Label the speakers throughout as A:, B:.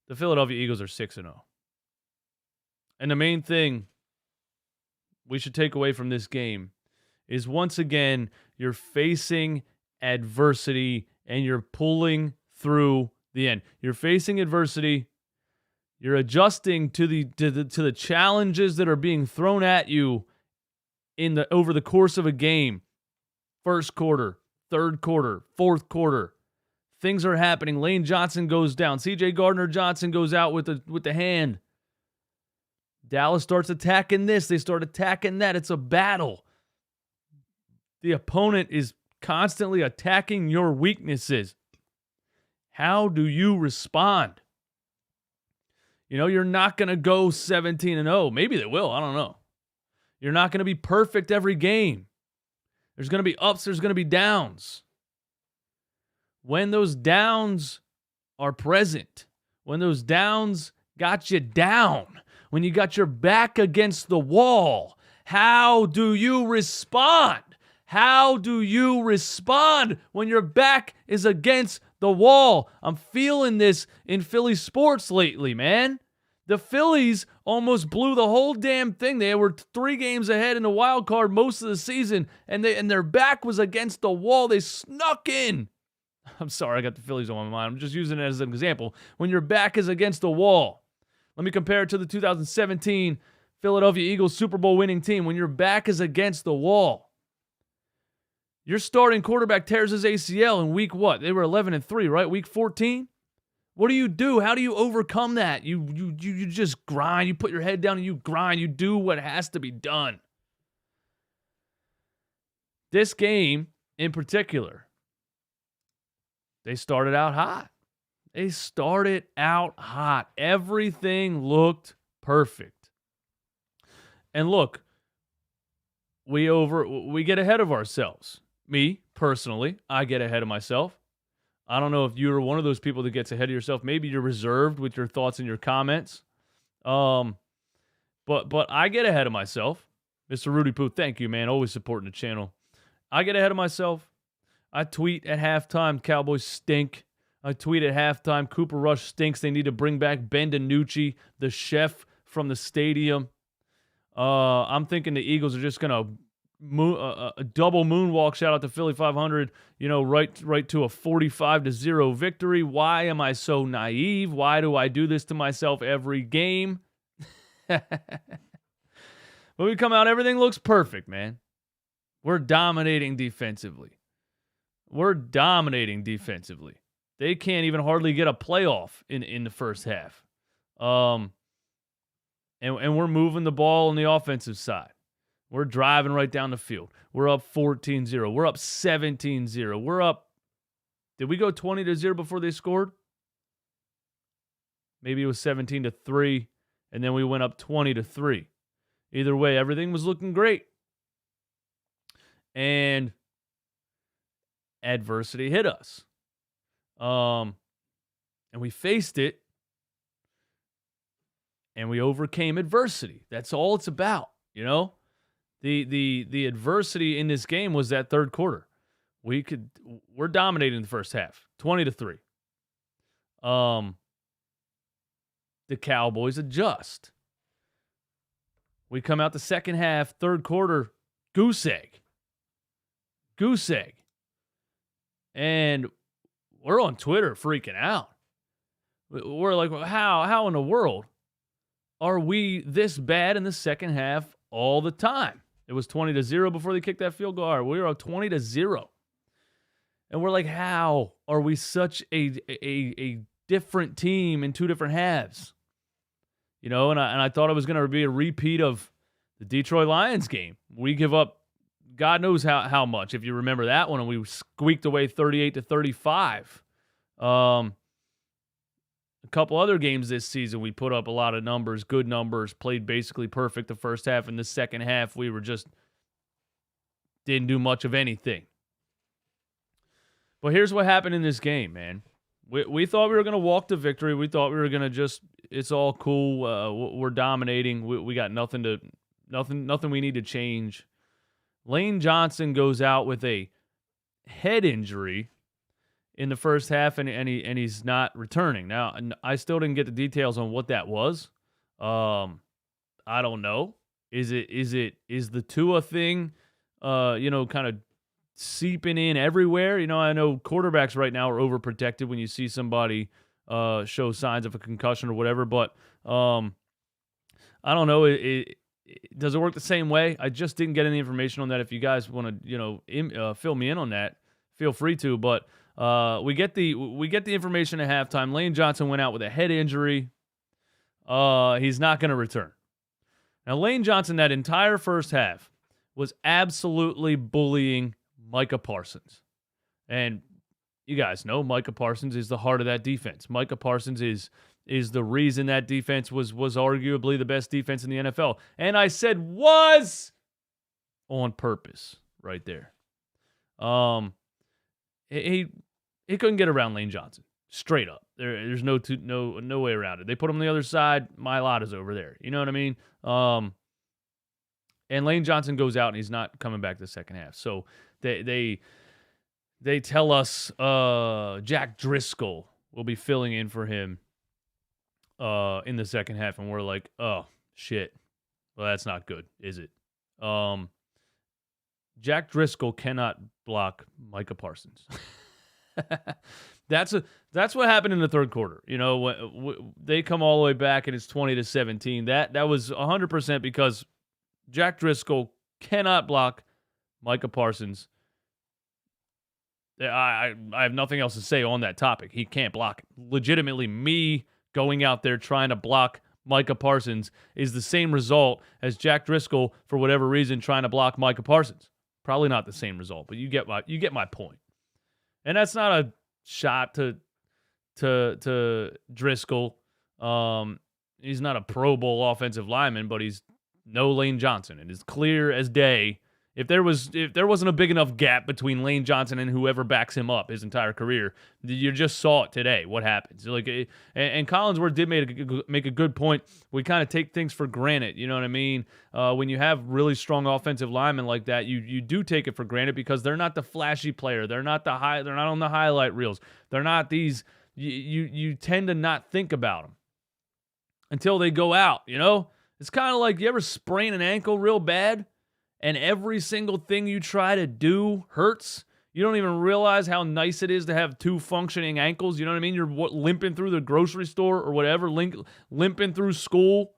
A: the Philadelphia Eagles are 6-0. And the main thing we should take away from this game is, once again, you're facing adversity and you're pulling through the end. You're facing adversity. You're adjusting to the challenges that are being thrown at you over the course of a game. First quarter, third quarter, fourth quarter. Things are happening. Lane Johnson goes down. CJ Gardner-Johnson goes out with the hand. Dallas starts attacking this. They start attacking that. It's a battle. The opponent is constantly attacking your weaknesses. How do you respond? You're not going to go 17-0. Maybe they will. I don't know. You're not going to be perfect every game. There's going to be ups. There's going to be downs. When those downs are present, when those downs got you down, when you got your back against the wall, how do you respond? How do you respond when your back is against the wall? I'm feeling this in Philly sports lately, man. The Phillies almost blew the whole damn thing. They were 3 games ahead in the wild card most of the season, and their back was against the wall. They snuck in. I'm sorry, I got the Phillies on my mind. I'm just using it as an example. When your back is against the wall. Let me compare it to the 2017 Philadelphia Eagles Super Bowl winning team. When your back is against the wall. Your starting quarterback tears his ACL in week what? They were 11-3, right? Week 14? What do? How do you overcome that? You just grind. You put your head down and you grind. You do what has to be done. This game in particular, they started out hot. Everything looked perfect. And look, we get ahead of ourselves. Me, personally, I get ahead of myself. I don't know if you're one of those people that gets ahead of yourself. Maybe you're reserved with your thoughts and your comments. But I get ahead of myself. Mr. Rudy Poo, thank you, man. Always supporting the channel. I get ahead of myself. I tweet at halftime, Cowboys stink. I tweet at halftime, Cooper Rush stinks. They need to bring back Ben DiNucci, the chef from the stadium. I'm thinking the Eagles are just going to a double moonwalk, shout out to Philly 500, right to a 45-0 victory. Why am I so naive? Why do I do this to myself every game? But we come out, everything looks perfect, man. We're dominating defensively. They can't even hardly get a playoff in the first half. And we're moving the ball on the offensive side. We're driving right down the field. We're up 14-0. We're up 17-0. We're up. Did we go 20-0 before they scored? Maybe it was 17-3, and then we went up 20-3. Either way, everything was looking great. And adversity hit us. And we faced it, and we overcame adversity. That's all it's about, The adversity in this game was that third quarter. We're dominating the first half, 20-3. The Cowboys adjust. We come out the second half, third quarter, goose egg. And we're on Twitter freaking out. We're like, how in the world are we this bad in the second half all the time? It was 20-0 before they kicked that field goal. All right, we were up 20-0. And we're like, how are we such a different team in two different halves? And I thought it was going to be a repeat of the Detroit Lions game. We give up God knows how much, if you remember that one, and we squeaked away 38-35. A couple other games this season, we put up a lot of numbers, good numbers, played basically perfect the first half. In the second half, we were just didn't do much of anything. But here's what happened in this game, man. We thought we were going to walk to victory. We thought we were going to just, it's all cool. We're dominating. We got nothing we need to change. Lane Johnson goes out with a head injury in the first half, and he's not returning. Now, I still didn't get the details on what that was. I don't know. Is the Tua thing, kind of seeping in everywhere? I know quarterbacks right now are overprotected when you see somebody show signs of a concussion or whatever, but I don't know. Does it work the same way? I just didn't get any information on that. If you guys want to, fill me in on that, feel free to. But we get the information at halftime. Lane Johnson went out with a head injury. He's not going to return. Now, Lane Johnson, that entire first half, was absolutely bullying Micah Parsons. And you guys know Micah Parsons is the heart of that defense. Micah Parsons is the reason that defense was arguably the best defense in the NFL. And I said was on purpose right there. He couldn't get around Lane Johnson. Straight up. There's no way around it. They put him on the other side. Mailata's over there. You know what I mean? And Lane Johnson goes out and he's not coming back the second half. So they tell us Jack Driscoll will be filling in for him in the second half, and we're like, oh shit. Well, that's not good, is it? Jack Driscoll cannot block Micah Parsons. That's what happened in the third quarter. They come all the way back and it's 20-17. That was 100% because Jack Driscoll cannot block Micah Parsons. I have nothing else to say on that topic. He can't block it. Legitimately, me going out there trying to block Micah Parsons is the same result as Jack Driscoll, for whatever reason, trying to block Micah Parsons. Probably not the same result, but you get my point. And that's not a shot to Driscoll. He's not a Pro Bowl offensive lineman, but he's no Lane Johnson. It is clear as day. If there wasn't a big enough gap between Lane Johnson and whoever backs him up his entire career, you just saw it today. What happens? And Collinsworth did make a good point. We kind of take things for granted. You know what I mean? When you have really strong offensive linemen like that, you do take it for granted because they're not the flashy player. They're not They're not on the highlight reels. They're not these. You tend to not think about them until they go out. It's kind of like you ever sprain an ankle real bad. And every single thing you try to do hurts. You don't even realize how nice it is to have two functioning ankles. You know what I mean? You're limping through the grocery store or whatever, limping through school.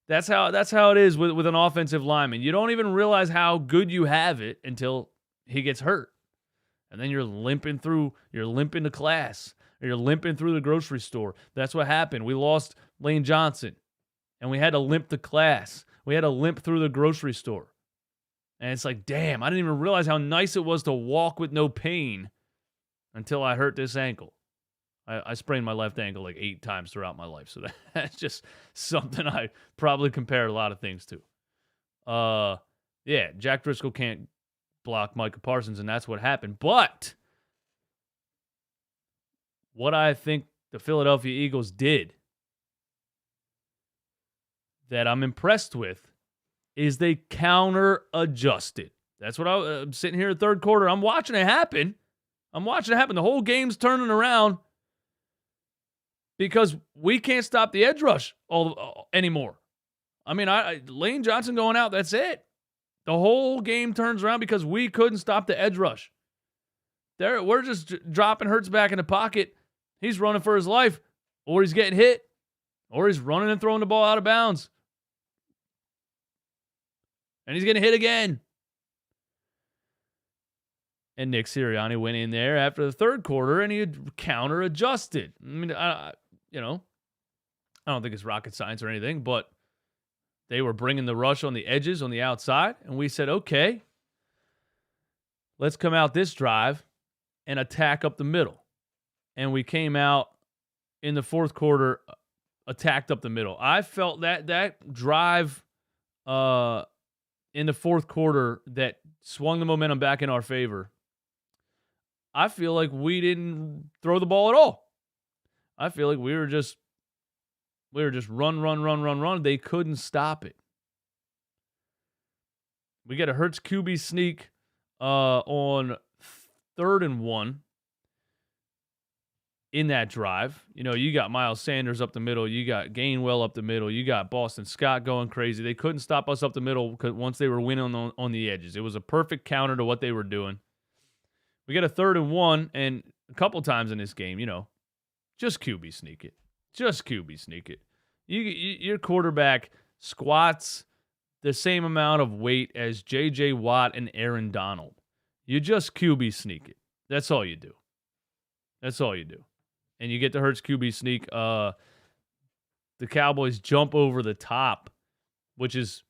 A: That's how it is with an offensive lineman. You don't even realize how good you have it until he gets hurt. And then you're limping to class, or you're limping through the grocery store. That's what happened. We lost Lane Johnson, and we had to limp to class. We had to limp through the grocery store. And it's like, damn, I didn't even realize how nice it was to walk with no pain until I hurt this ankle. I sprained my left ankle like 8 times throughout my life. So that's just something I probably compare a lot of things to. Jack Driscoll can't block Micah Parsons, and that's what happened. But what I think the Philadelphia Eagles did that I'm impressed with is they counter-adjusted. That's what I'm sitting here at third quarter. I'm watching it happen. The whole game's turning around because we can't stop the edge rush anymore. I mean, Lane Johnson going out, that's it. The whole game turns around because we couldn't stop the edge rush. We're just dropping Hurts back in the pocket. He's running for his life, or he's getting hit, or he's running and throwing the ball out of bounds. And he's getting hit again. And Nick Sirianni went in there after the third quarter and he had counter-adjusted. I mean, I don't think it's rocket science or anything, but they were bringing the rush on the edges, on the outside, and we said, okay, let's come out this drive and attack up the middle. And we came out in the fourth quarter, attacked up the middle. I felt that drive in the fourth quarter that swung the momentum back in our favor. I feel like we didn't throw the ball at all. I feel like we were just run. They couldn't stop it. We get a Hurts QB sneak on 3rd and 1 in that drive. You know, you got Miles Sanders up the middle. You got Gainwell up the middle. You got Boston Scott going crazy. They couldn't stop us up the middle once they were winning on the edges. It was a perfect counter to what they were doing. We get a 3rd and 1, and a couple times in this game, you know, just QB sneak it. Just QB sneak it. Your quarterback squats the same amount of weight as J.J. Watt and Aaron Donald. You just QB sneak it. That's all you do. That's all you do. And you get the Hurts QB sneak. The Cowboys jump over the top, which is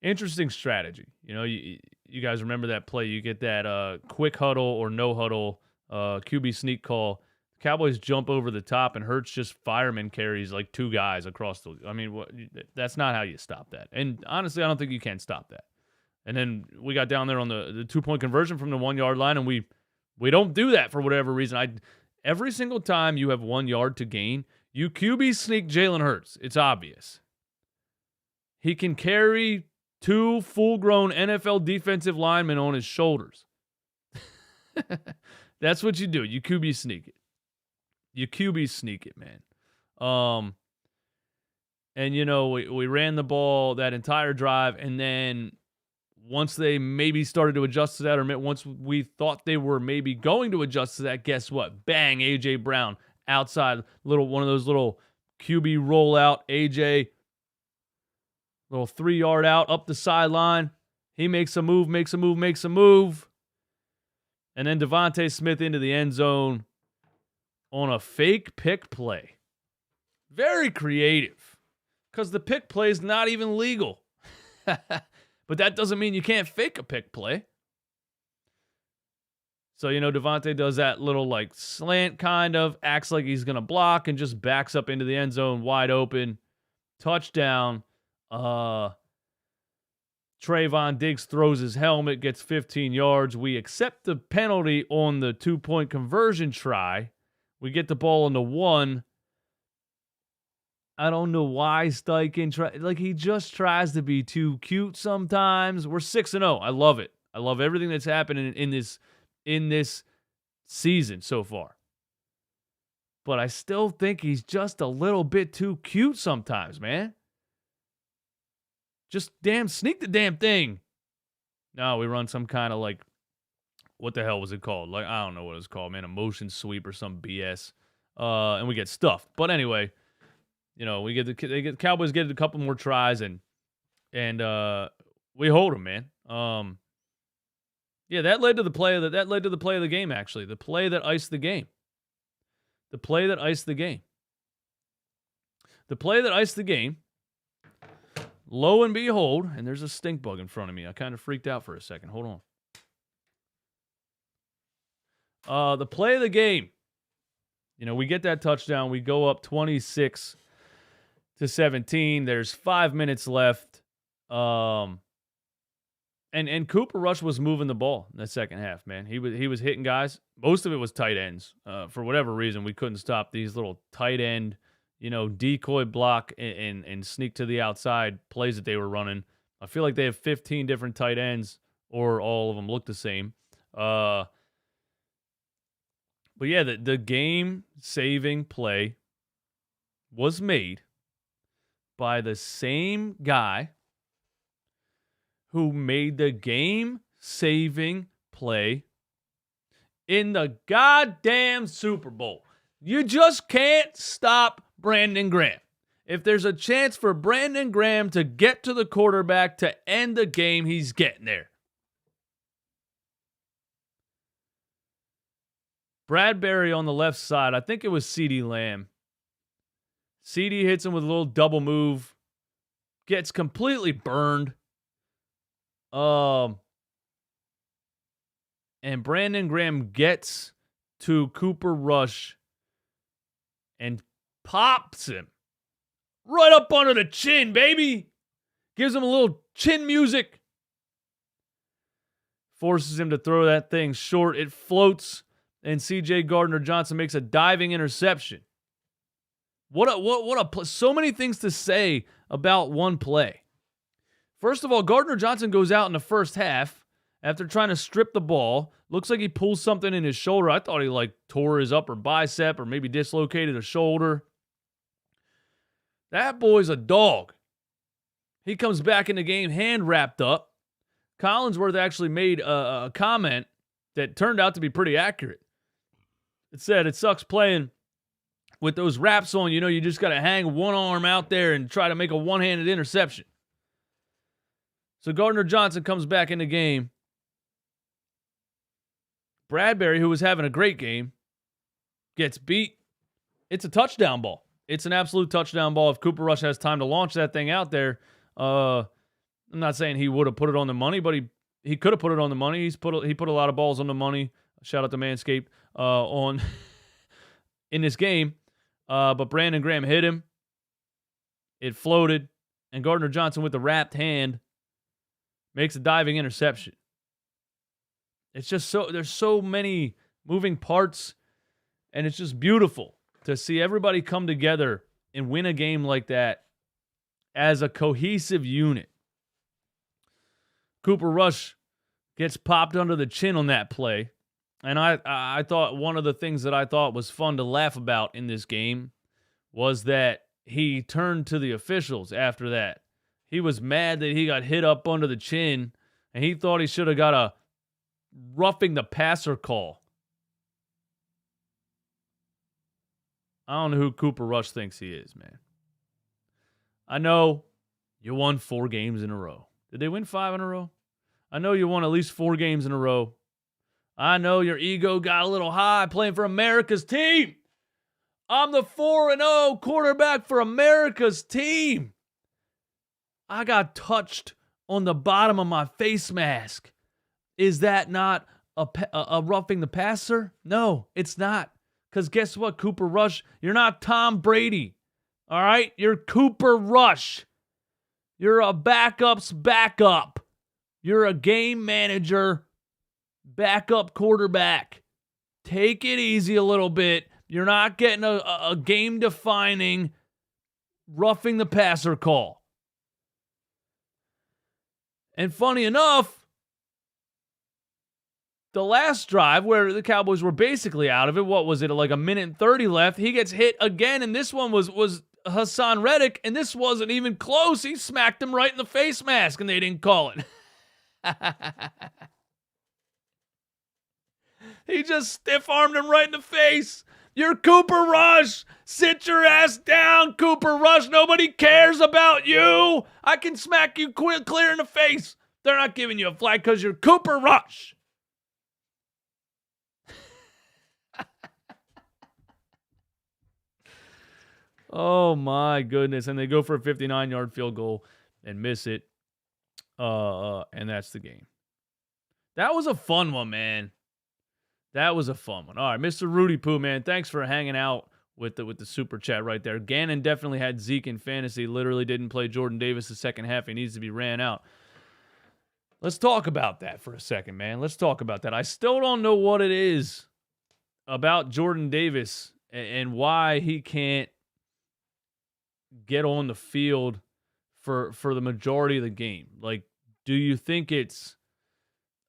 A: interesting strategy. You know, you guys remember that play. You get that quick huddle or no huddle QB sneak call. Cowboys jump over the top, and Hurts just fireman carries like 2 guys across the. I mean, that's not how you stop that. And honestly, I don't think you can stop that. And then we got down there on the 2-point conversion from the 1-yard line, and we don't do that for whatever reason. Every single time you have 1 yard to gain, you QB sneak Jalen Hurts. It's obvious. He can carry 2 full-grown NFL defensive linemen on his shoulders. That's what you do. You QB sneak it. You QB sneak it, man. And, you know, we ran the ball that entire drive, and then once they maybe started to adjust to that, or once we thought they were maybe going to adjust to that, guess what? Bang, A.J. Brown outside, one of those little QB rollout, A.J., little 3-yard out up the sideline. He makes a move. And then Devontae Smith into the end zone on a fake pick play. Very creative, because the pick play is not even legal. But that doesn't mean you can't fake a pick play. So, you know, Devontae does that little like slant kind of, acts like he's going to block, and just backs up into the end zone wide open. Touchdown. Trayvon Diggs throws his helmet, gets 15 yards. We accept the penalty on the 2-point conversion try. We get the ball on the 1. I don't know why Steichen he just tries to be too cute sometimes. We're 6-0. I love it. I love everything that's happening in this season so far. But I still think he's just a little bit too cute sometimes, man. Just sneak the damn thing. No, we run some kind of like, what the hell was it called? Like, I don't know what it's called, man. A motion sweep or some BS. And we get stuffed. But anyway, you know, the Cowboys get a couple more tries, and we hold them, man. Yeah, that led to the play of the game, actually. The play that iced the game. The play that iced the game. Lo and behold, and there's a stink bug in front of me. I kind of freaked out for a second. Hold on. The play of the game. You know, we get that touchdown. We go up 26-17. There's 5 minutes left. And Cooper Rush was moving the ball in the second half, man. He was hitting guys. Most of it was tight ends. For whatever reason, we couldn't stop these little tight end, you know, decoy block and sneak to the outside plays that they were running. I feel like they have 15 different tight ends, or all of them look the same. But yeah, the game-saving play was made by the same guy who made the game-saving play in the goddamn Super Bowl. You just can't stop Brandon Graham. If there's a chance for Brandon Graham to get to the quarterback to end the game, he's getting there. Bradbury on the left side, I think it was CeeDee Lamb. CeeDee hits him with a little double move. Gets completely burned. And Brandon Graham gets to Cooper Rush and pops him right up under the chin, baby. Gives him a little chin music. Forces him to throw that thing short. It floats, and C.J. Gardner-Johnson makes a diving interception. What a so many things to say about one play. First of all, Gardner-Johnson goes out in the first half, after trying to strip the ball. Looks like he pulls something in his shoulder. I thought he tore his upper bicep or maybe dislocated a shoulder. That boy's a dog. He comes back in the game hand wrapped up. Collinsworth actually made a comment that turned out to be pretty accurate. It said, it sucks playing with those wraps on. You just got to hang one arm out there and try to make a one-handed interception. So Gardner-Johnson comes back in the game. Bradbury, who was having a great game, gets beat. It's a touchdown ball. It's an absolute touchdown ball. If Cooper Rush has time to launch that thing out there, I'm not saying he would have put it on the money, but he could have put it on the money. He put a lot of balls on the money. Shout out to Manscaped on in this game. But Brandon Graham hit him. It floated, and Gardner-Johnson with the wrapped hand makes a diving interception. It's just there's so many moving parts, and it's just beautiful to see everybody come together and win a game like that as a cohesive unit. Cooper Rush gets popped under the chin on that play. And I thought one of the things that I thought was fun to laugh about in this game was that he turned to the officials after that. He was mad that he got hit up under the chin, and he thought he should have got a roughing the passer call. I don't know who Cooper Rush thinks he is, man. I know you won 4 games in a row. Did they win 5 in a row? I know you won at least 4 games in a row. I know your ego got a little high playing for America's team. I'm the 4-0 quarterback for America's team. I got touched on the bottom of my face mask. Is that not a roughing the passer? No, it's not. Because guess what, Cooper Rush? You're not Tom Brady. All right? You're Cooper Rush. You're a backup's backup. You're a game manager, backup quarterback. Take it easy a little bit. You're not getting a game-defining roughing the passer call. And funny enough, the last drive where the Cowboys were basically out of it, what was it, like a minute and 30 left, he gets hit again, and this one was Hassan Reddick, and this wasn't even close. He smacked him right in the face mask, and they didn't call it. He just stiff-armed him right in the face. You're Cooper Rush. Sit your ass down, Cooper Rush. Nobody cares about you. I can smack you clear in the face. They're not giving you a flag because you're Cooper Rush. Oh, my goodness. And they go for a 59-yard field goal and miss it. And that's the game. That was a fun one, man. That was a fun one. All right, Mr. Rudy Poo, man, thanks for hanging out with the super chat right there. Gannon definitely had Zeke in fantasy. Literally didn't play Jordan Davis the second half. He needs to be ran out. Let's talk about that for a second, man. Let's talk about that. I still don't know what it is about Jordan Davis and why he can't get on the field for the majority of the game. Like, do you think it's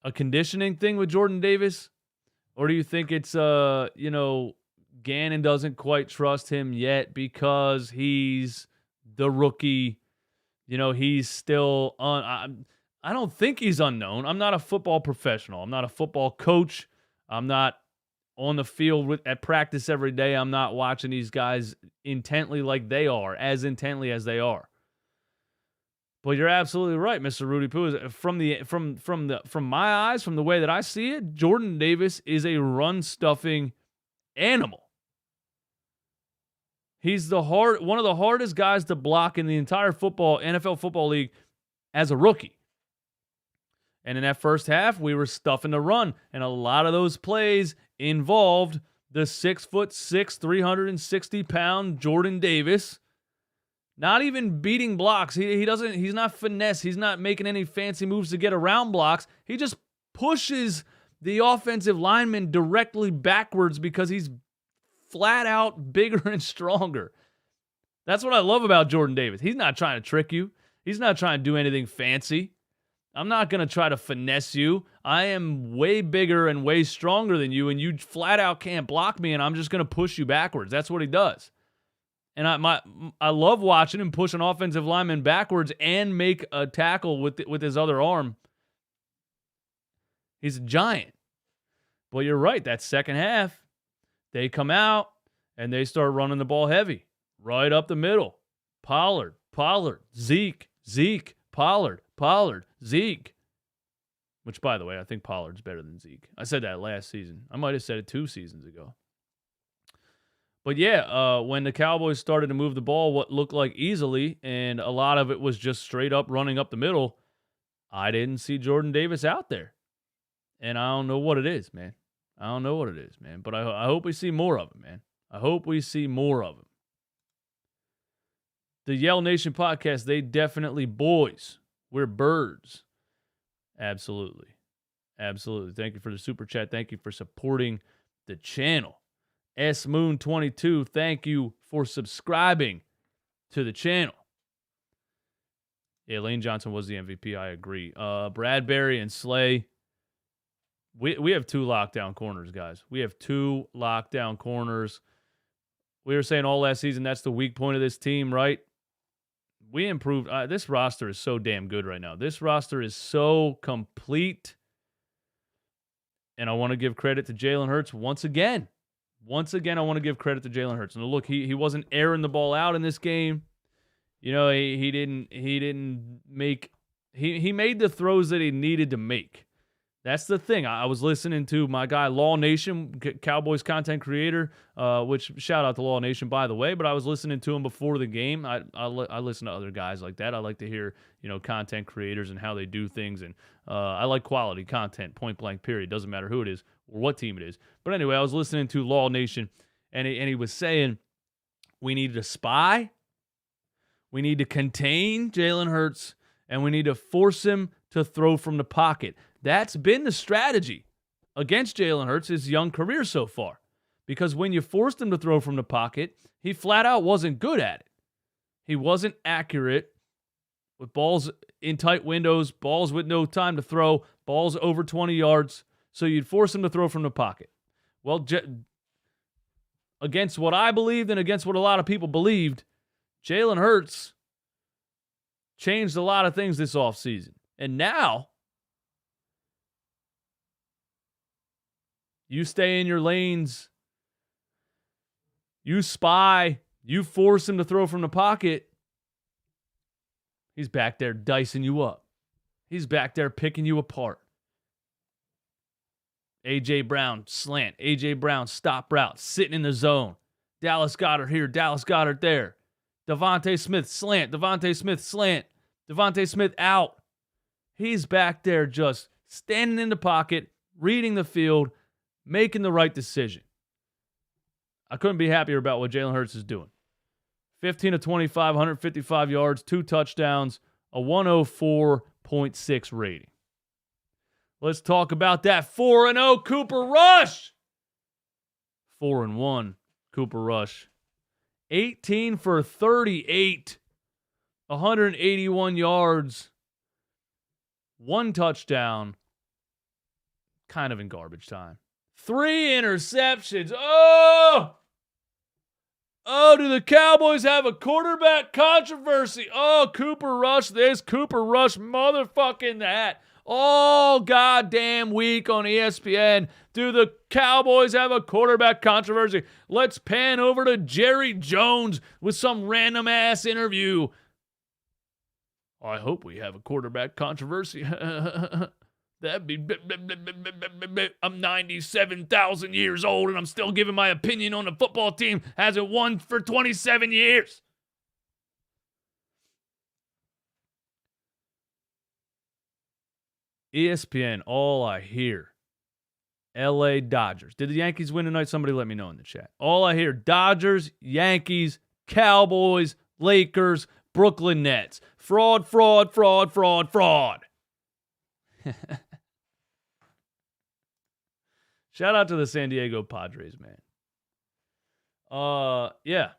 A: a conditioning thing with Jordan Davis? Or do you think it's, Gannon doesn't quite trust him yet because he's the rookie? He's still I don't think he's unknown. I'm not a football professional. I'm not a football coach. I'm not on the field at practice every day. I'm not watching these guys intently like they are, as intently as they are. But you're absolutely right, Mr. Rudy Poo. From my eyes, from the way that I see it, Jordan Davis is a run-stuffing animal. He's one of the hardest guys to block in the entire NFL football league as a rookie. And in that first half, we were stuffing the run, and a lot of those plays involved the 6'6", 360-pound Jordan Davis. Not even beating blocks. He's not finesse. He's not making any fancy moves to get around blocks. He just pushes the offensive lineman directly backwards because he's flat out bigger and stronger. That's what I love about Jordan Davis. He's not trying to trick you. He's not trying to do anything fancy. I'm not going to try to finesse you. I am way bigger and way stronger than you, and you flat out can't block me, and I'm just going to push you backwards. That's what he does. And I love watching him push an offensive lineman backwards and make a tackle with his other arm. He's a giant. But you're right, that second half, they come out and they start running the ball heavy. Right up the middle. Pollard, Zeke, Pollard, Zeke. Which, by the way, I think Pollard's better than Zeke. I said that last season. I might have said it 2 seasons ago. But yeah, when the Cowboys started to move the ball what looked like easily, and a lot of it was just straight up running up the middle, I didn't see Jordan Davis out there. And I don't know what it is, man. But I hope we see more of him, man. I hope we see more of him. The Yell Nation podcast, they definitely boys. We're birds. Absolutely. Thank you for the super chat. Thank you for supporting the channel. SMoon22, thank you for subscribing to the channel. Yeah, Lane Johnson was the MVP. I agree. Bradbury and Slay. We have 2 lockdown corners, guys. We have 2 lockdown corners. We were saying all last season that's the weak point of this team, right? We improved. This roster is so damn good right now. This roster is so complete. And I want to give credit to Jalen Hurts once again. I want to give credit to Jalen Hurts. And look, he wasn't airing the ball out in this game. You know, he didn't make he made the throws that he needed to make. That's the thing. I was listening to my guy Law Nation, Cowboys content creator, which shout out to Law Nation, by the way. But I was listening to him before the game. I listen to other guys like that. I like to hear, content creators and how they do things. And I like quality content, point blank, period. Doesn't matter who it is or what team it is. But anyway, I was listening to Law Nation, and he was saying we need to spy, we need to contain Jalen Hurts, and we need to force him to throw from the pocket. That's been the strategy against Jalen Hurts' his young career so far. Because when you forced him to throw from the pocket, he flat out wasn't good at it. He wasn't accurate with balls in tight windows, balls with no time to throw, balls over 20 yards. So you'd force him to throw from the pocket. Well, against what I believed and against what a lot of people believed, Jalen Hurts changed a lot of things this offseason. And now, you stay in your lanes, you spy, you force him to throw from the pocket, he's back there dicing you up. He's back there picking you apart. A.J. Brown, slant. A.J. Brown, stop route, sitting in the zone. Dallas Goedert here, Dallas Goedert there. Devontae Smith, slant. Devontae Smith, slant. Devontae Smith out. He's back there just standing in the pocket, reading the field, making the right decision. I couldn't be happier about what Jalen Hurts is doing. 15 of 25, 155 yards, 2 touchdowns, a 104.6 rating. Let's talk about that 4-0 Cooper Rush. 4-1 Cooper Rush. 18 for 38, 181 yards, 1 touchdown, kind of in garbage time. 3 interceptions. Oh, do the Cowboys have a quarterback controversy? Oh, Cooper Rush this, Cooper Rush motherfucking that. All goddamn week on ESPN. Do the Cowboys have a quarterback controversy? Let's pan over to Jerry Jones with some random ass interview. I hope we have a quarterback controversy. That'd be... I'm 97,000 years old and I'm still giving my opinion on the football team. Hasn't won for 27 years. ESPN, all I hear, LA Dodgers. Did the Yankees win tonight? Somebody let me know in the chat. All I hear, Dodgers, Yankees, Cowboys, Lakers, Brooklyn Nets. Fraud. Shout out to the San Diego Padres, man. Yeah.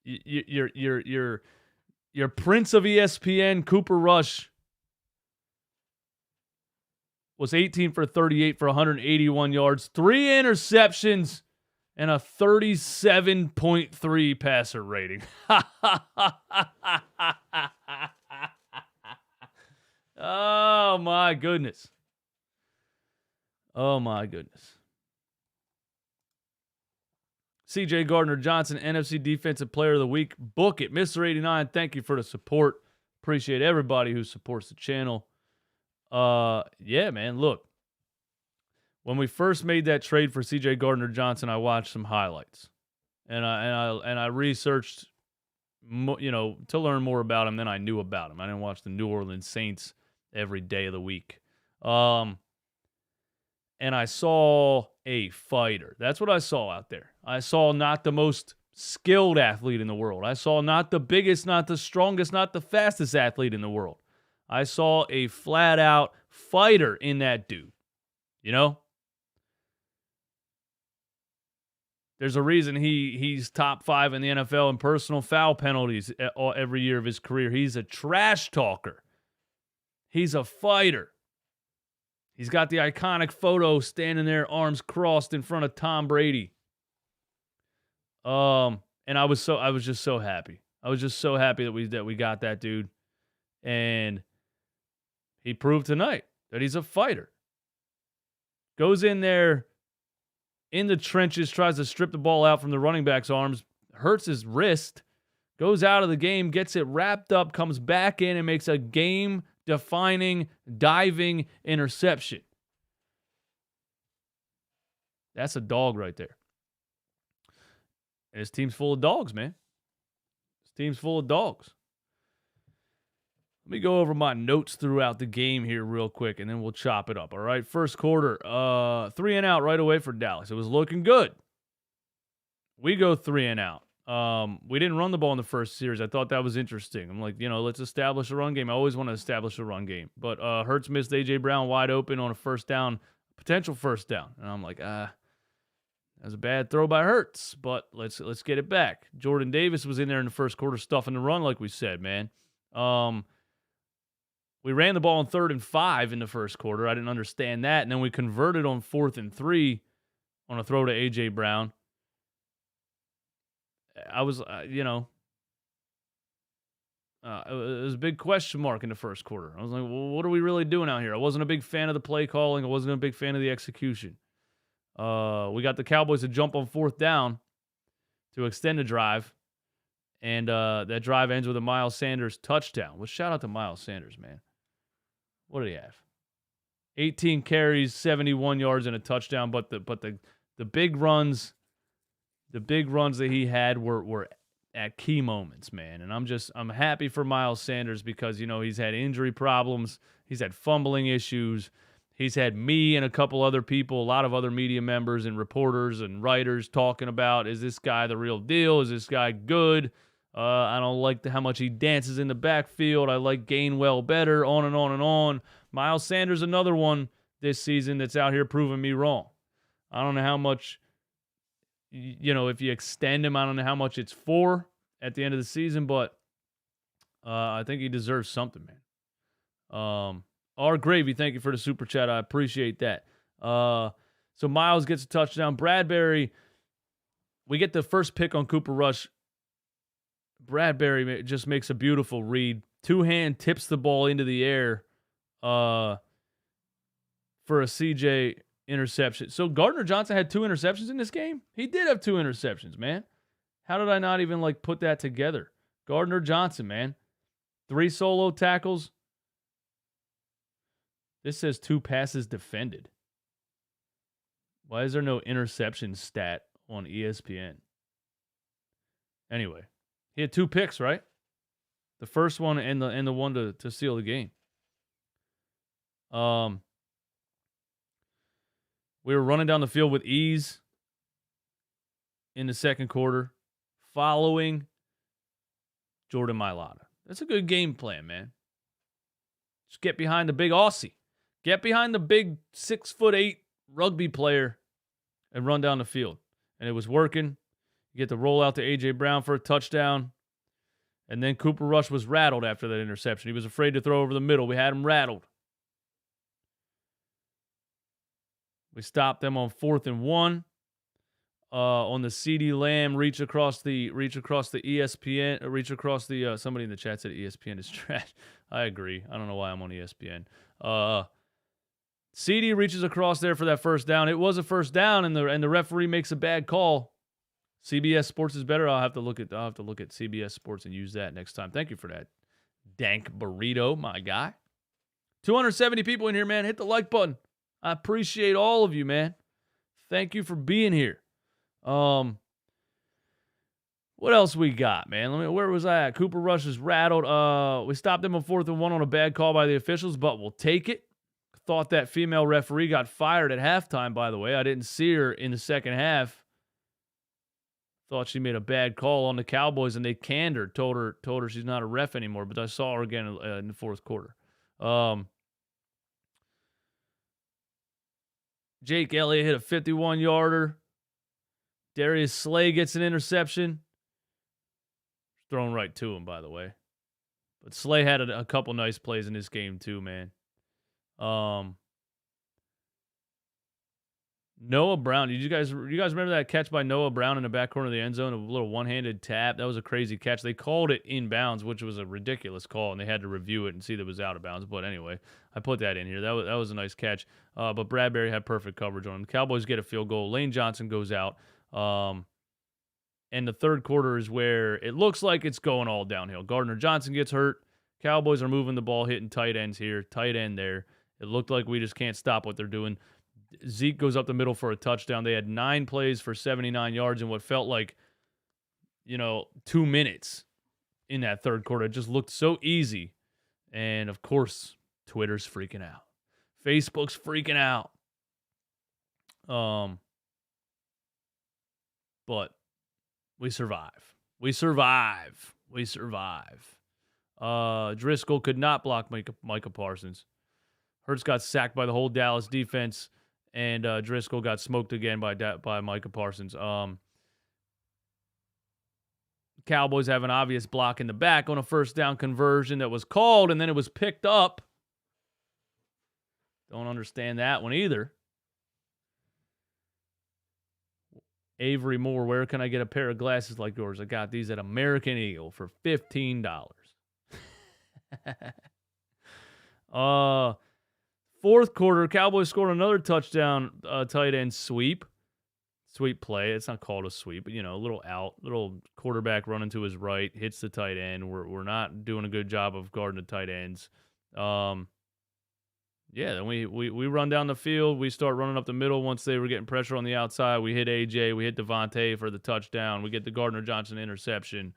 A: Your prince of ESPN, Cooper Rush, was 18 for 38 for 181 yards, 3 interceptions, and a 37.3 passer rating. Oh, my goodness. Oh, my goodness. CJ Gardner-Johnson, NFC Defensive Player of the Week. Book it. Mr. 89, thank you for the support. Appreciate everybody who supports the channel. Yeah, man, look. When we first made that trade for CJ Gardner-Johnson, I watched some highlights. And I researched, to learn more about him than I knew about him. I didn't watch the New Orleans Saints every day of the week. And I saw a fighter. That's what I saw out there. I saw not the most skilled athlete in the world. I saw not the biggest, not the strongest, not the fastest athlete in the world. I saw a flat-out fighter in that dude. There's a reason he's top 5 in the NFL in personal foul penalties every year of his career. He's a trash talker. He's a fighter. He's got the iconic photo standing there, arms crossed in front of Tom Brady. And I was just so happy. I was just so happy that we got that dude. And he proved tonight that he's a fighter. Goes in there in the trenches, tries to strip the ball out from the running back's arms, hurts his wrist, goes out of the game, gets it wrapped up, comes back in and makes a game-defining, diving interception. That's a dog right there. And his team's full of dogs, man. His team's full of dogs. Let me go over my notes throughout the game here real quick, and then we'll chop it up, all right? First quarter, 3 and out right away for Dallas. It was looking good. We go 3 and out. We didn't run the ball in the first series. I thought that was interesting. I'm like, let's establish a run game. I always want to establish a run game. But Hurts missed A.J. Brown wide open on a first down, potential first down. And I'm like, that was a bad throw by Hurts, but let's get it back. Jordan Davis was in there in the first quarter stuffing the run, like we said, man. We ran the ball on 3rd and 5 in the first quarter. I didn't understand that. And then we converted on 4th and 3 on a throw to A.J. Brown. I was, it was a big question mark in the first quarter. I was like, well, what are we really doing out here? I wasn't a big fan of the play calling. I wasn't a big fan of the execution. We got the Cowboys to jump on 4th down to extend the drive. And that drive ends with a Miles Sanders touchdown. Well, shout out to Miles Sanders, man. What did he have? 18 carries, 71 yards, and a touchdown. But the big runs, that he had were at key moments, man. And I'm happy for Miles Sanders because he's had injury problems, he's had fumbling issues, he's had me and a couple other people, a lot of other media members and reporters and writers talking about, is this guy the real deal? Is this guy good? I don't like how much he dances in the backfield. I like Gainwell better, on and on and on. Miles Sanders, another one this season that's out here proving me wrong. I don't know how much, if you extend him, I don't know how much it's for at the end of the season, but I think he deserves something, man. R. Gravy, thank you for the super chat. I appreciate that. So Miles gets a touchdown. Bradbury, we get the first pick on Cooper Rush. Bradbury just makes a beautiful read. 2-hand tips the ball into the air for a CJ interception. So Gardner-Johnson had 2 interceptions in this game? He did have 2 interceptions, man. How did I not even put that together? Gardner-Johnson, man. 3 solo tackles. This says 2 passes defended. Why is there no interception stat on ESPN? Anyway. He had 2 picks, right? The first one and the one to seal the game. We were running down the field with ease in the second quarter, following Jordan Mailata. That's a good game plan, man. Just get behind the big Aussie. Get behind the big 6'8" rugby player and run down the field. And it was working. You get the roll out to A.J. Brown for a touchdown. And then Cooper Rush was rattled after that interception. He was afraid to throw over the middle. We had him rattled. We stopped them on 4th and 1. On the CeeDee Lamb reach across the ESPN, reach across the somebody in the chat said ESPN is trash. I agree. I don't know why I'm on ESPN. CeeDee reaches across there for that first down. It was a first down, and the referee makes a bad call. CBS Sports is better. I'll have to look at CBS Sports and use that next time. Thank you for that, Dank Burrito, my guy. 270 people in here, man. Hit the like button. I appreciate all of you, man. Thank you for being here. What else we got, man? Where was I at? Cooper Rush is rattled. We stopped him on 4th and 1 on a bad call by the officials, but we'll take it. Thought that female referee got fired at halftime, by the way. I didn't see her in the second half. Thought she made a bad call on the Cowboys, and they canned her, told her she's not a ref anymore, but I saw her again in the fourth quarter. Jake Elliott hit a 51-yarder. Darius Slay gets an interception. Thrown right to him, by the way. But Slay had a couple nice plays in this game too, man. Noah Brown. You guys remember that catch by Noah Brown in the back corner of the end zone? A little one-handed tap. That was a crazy catch. They called it inbounds, which was a ridiculous call, and they had to review it and see that it was out of bounds. But anyway, I put that in here. That was a nice catch. But Bradbury had perfect coverage on him. The Cowboys get a field goal. Lane Johnson goes out. And the third quarter is where it looks like it's going all downhill. Gardner-Johnson gets hurt. Cowboys are moving the ball, hitting tight ends here, tight end there. It looked like we just can't stop what they're doing. Zeke goes up the middle for a touchdown. They had 9 plays for 79 yards in what felt like, 2 minutes in that third quarter. It just looked so easy. And, of course, Twitter's freaking out. Facebook's freaking out. But we survive. We survive. Driscoll could not block Micah Parsons. Hurts got sacked by the whole Dallas defense, and Driscoll got smoked again by Micah Parsons. Cowboys have an obvious block in the back on a first down conversion that was called, and then it was picked up. Don't understand that one either. Avery Moore, where can I get a pair of glasses like yours? I got these at American Eagle for $15. Fourth quarter, Cowboys scored another touchdown tight end sweep. Sweep play. It's not called a sweep, but, a little quarterback running to his right, hits the tight end. We're not doing a good job of guarding the tight ends. Then we run down the field. We start running up the middle once they were getting pressure on the outside. We hit AJ. We hit Devontae for the touchdown. We get the Gardner-Johnson interception.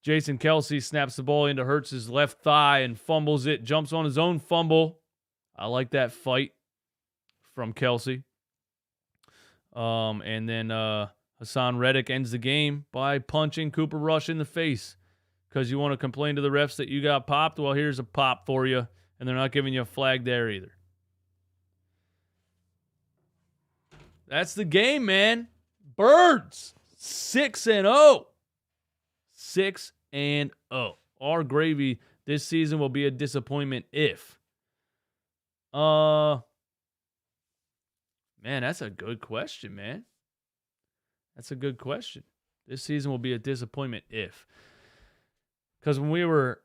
A: Jason Kelce snaps the ball into Hurts' left thigh and fumbles it. Jumps on his own fumble. I like that fight from Kelce. And then Hassan Reddick ends the game by punching Cooper Rush in the face. Because you want to complain to the refs that you got popped? Well, here's a pop for you. And they're not giving you a flag there either. That's the game, man. Birds. 6-0. 6-0. Our gravy this season will be a disappointment if. Man, that's a good question, man. That's a good question. This season will be a disappointment if. Because when we were...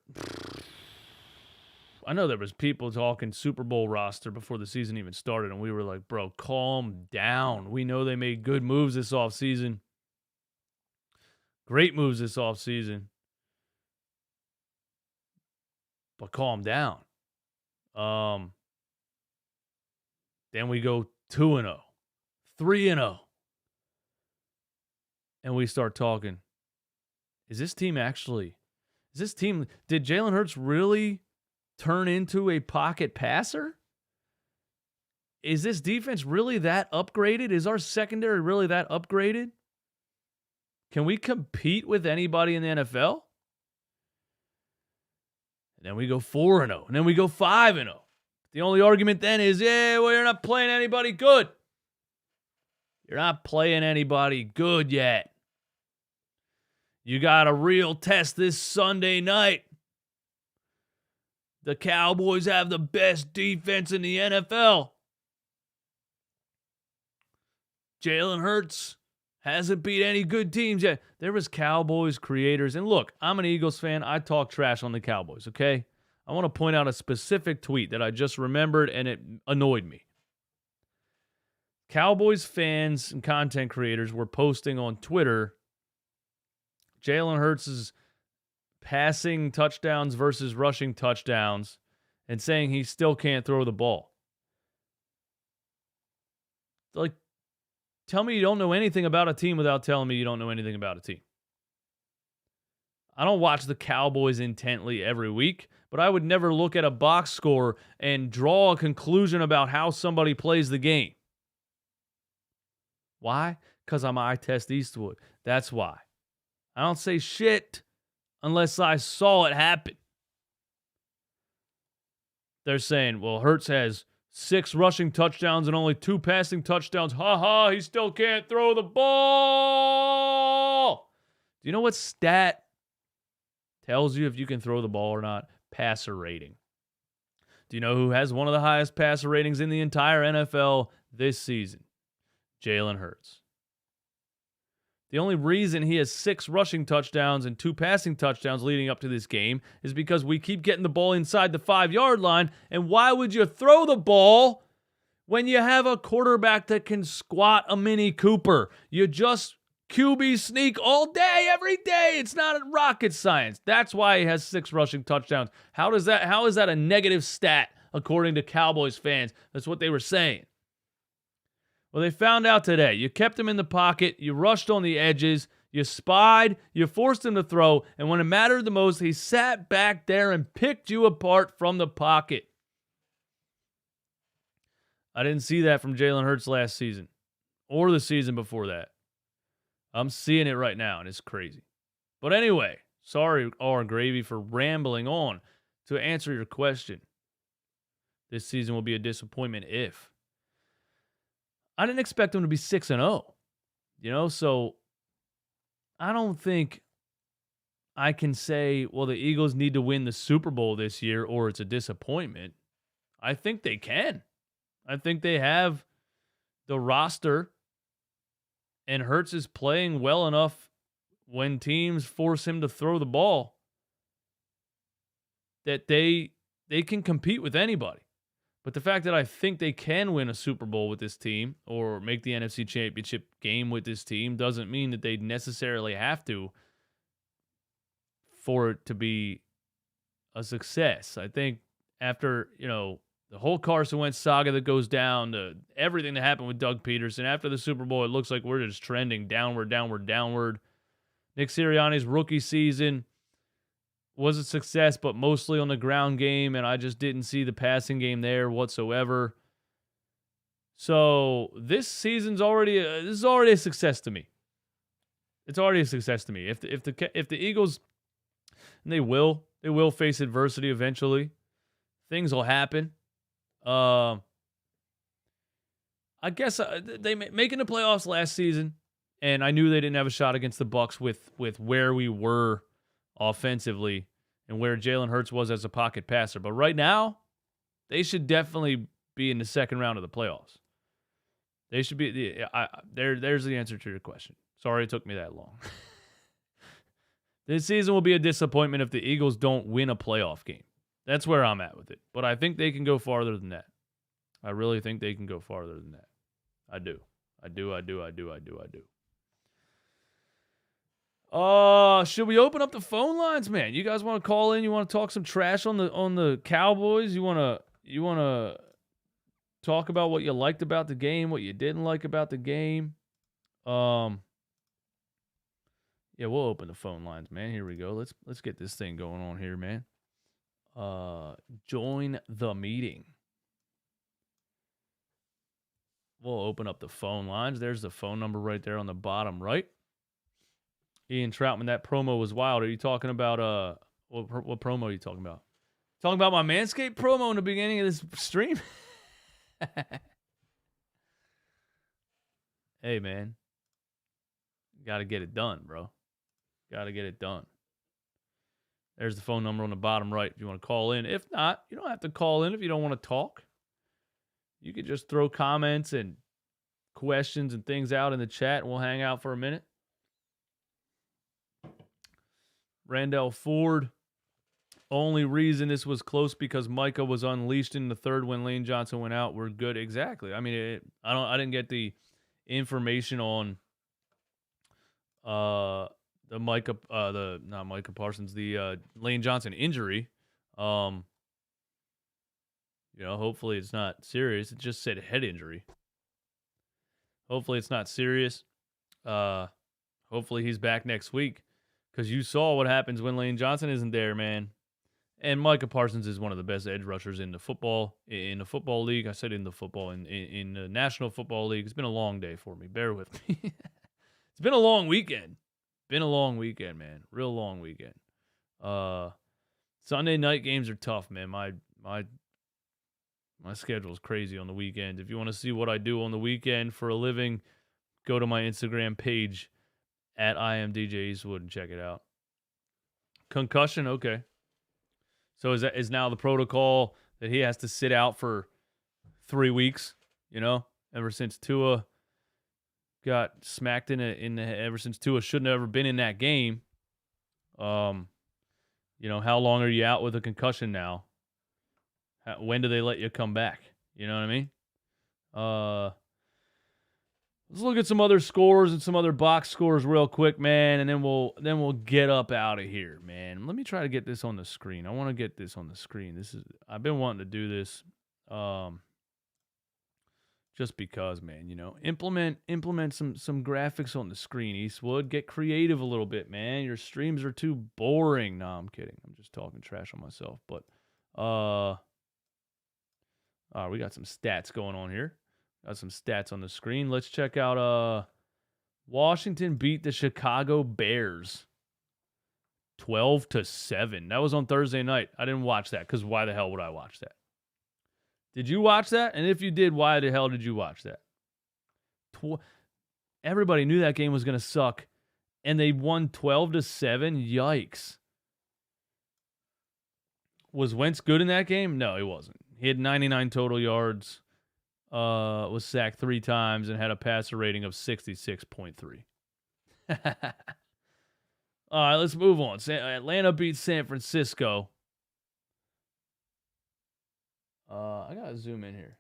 A: I know there was people talking Super Bowl roster before the season even started, and we were like, bro, calm down. We know they made good moves this offseason. Great moves this offseason. But calm down. Then we go 2-0, 3-0. And we start talking. Did Jalen Hurts really turn into a pocket passer? Is this defense really that upgraded? Is our secondary really that upgraded? Can we compete with anybody in the NFL? And then we go 4-0. And then we go 5-0. The only argument then is, you're not playing anybody good. You're not playing anybody good yet. You got a real test this Sunday night. The Cowboys have the best defense in the NFL. Jalen Hurts hasn't beat any good teams yet. There was Cowboys creators. And look, I'm an Eagles fan. I talk trash on the Cowboys, okay? I want to point out a specific tweet that I just remembered, and it annoyed me. Cowboys fans and content creators were posting on Twitter Jalen Hurts' passing touchdowns versus rushing touchdowns and saying he still can't throw the ball. Like, tell me you don't know anything about a team without telling me you don't know anything about a team. I don't watch the Cowboys intently every week, but I would never look at a box score and draw a conclusion about how somebody plays the game. Why? Because I'm Eye Test Eastwood. That's why. I don't say shit unless I saw it happen. They're saying, well, Hurts has 6 rushing touchdowns and only 2 passing touchdowns. Ha ha, he still can't throw the ball. Do you know what stat tells you if you can throw the ball or not? Passer rating. Do you know who has one of the highest passer ratings in the entire NFL this season? Jalen Hurts. The only reason he has 6 rushing touchdowns and 2 passing touchdowns leading up to this game is because we keep getting the ball inside the 5-yard line. And why would you throw the ball when you have a quarterback that can squat a Mini Cooper? You just QB sneak all day, every day. It's not rocket science. That's why he has 6 rushing touchdowns. How is that a negative stat according to Cowboys fans? That's what they were saying. Well, they found out today. You kept him in the pocket. You rushed on the edges. You spied. You forced him to throw. And when it mattered the most, he sat back there and picked you apart from the pocket. I didn't see that from Jalen Hurts last season or the season before that. I'm seeing it right now, and it's crazy. But anyway, sorry, R. Gravy, for rambling on. To answer your question, this season will be a disappointment if. I didn't expect them to be 6-0, so I don't think I can say, well, the Eagles need to win the Super Bowl this year or it's a disappointment. I think they can. I think they have the roster, and Hurts is playing well enough when teams force him to throw the ball that they can compete with anybody. But the fact that I think they can win a Super Bowl with this team or make the NFC Championship game with this team doesn't mean that they necessarily have to for it to be a success. I think after, the whole Carson Wentz saga that goes down, to everything that happened with Doug Peterson, after the Super Bowl, it looks like we're just trending downward. Nick Sirianni's rookie season was a success, but mostly on the ground game, and I just didn't see the passing game there whatsoever. So this season's already a success to me. It's already a success to me. If the Eagles, and they will face adversity eventually, things will happen. I guess they making the playoffs last season, and I knew they didn't have a shot against the Bucs with where we were offensively and where Jalen Hurts was as a pocket passer. But right now, they should definitely be in the second round of the playoffs. They should be. There's the answer to your question. Sorry it took me that long. This season will be a disappointment if the Eagles don't win a playoff game. That's where I'm at with it. But I think they can go farther than that. I really think they can go farther than that. I do. Should we open up the phone lines, man? You guys want to call in? You want to talk some trash on the Cowboys? You want to talk about what you liked about the game, what you didn't like about the game? Yeah, we'll open the phone lines, man. Here we go. Let's get this thing going on here, man. Join the meeting. We'll open up the phone lines. There's the phone number right there on the bottom right. Ian Troutman, that promo was wild. Are you talking about what promo are you talking about? Talking about my Manscaped promo in the beginning of this stream? Hey, man. Got to get it done, bro. Got to get it done. There's the phone number on the bottom right if you want to call in. If not, you don't have to call in if you don't want to talk. You could just throw comments and questions and things out in the chat, and we'll hang out for a minute. Randall Ford. Only reason this was close because Micah was unleashed in the third when Lane Johnson went out. We're good. Exactly. I mean, I didn't get the information on the not Micah Parsons, the Lane Johnson injury. Hopefully it's not serious. It just said head injury. Hopefully it's not serious. Hopefully he's back next week, because you saw what happens when Lane Johnson isn't there, man. And Micah Parsons is one of the best edge rushers in the football league. I said in the National Football League. It's been a long day for me. Bear with me. It's been a long weekend. Been a long weekend, man. Real long weekend. Sunday night games are tough, man. My schedule is crazy on the weekend. If you want to see what I do on the weekend for a living, go to my Instagram page at IamDJ Eastwood and check it out. Concussion, okay. So is now the protocol that he has to sit out for 3 weeks, ever since Tua got smacked ever since Tua shouldn't have ever been in that game. How long are you out with a concussion now? When do they let you come back? You know what I mean? Let's look at some other scores and some other box scores real quick, man, and then we'll get up out of here, man. Let me try to get this on the screen. I want to get this on the screen. I've been wanting to do this, just because, man. Implement some graphics on the screen, Eastwood. Get creative a little bit, man. Your streams are too boring. No, I'm kidding. I'm just talking trash on myself, but we got some stats going on here. Got some stats on the screen. Let's check out Washington beat the Chicago Bears 12-7. That was on Thursday night. I didn't watch that because why the hell would I watch that? Did you watch that? And if you did, why the hell did you watch that? Everybody knew that game was going to suck, and they won 12-7. Yikes. Was Wentz good in that game? No, he wasn't. He had 99 total yards. Was sacked 3 times and had a passer rating of 66.3. All right, let's move on. Atlanta beats San Francisco. I got to zoom in here.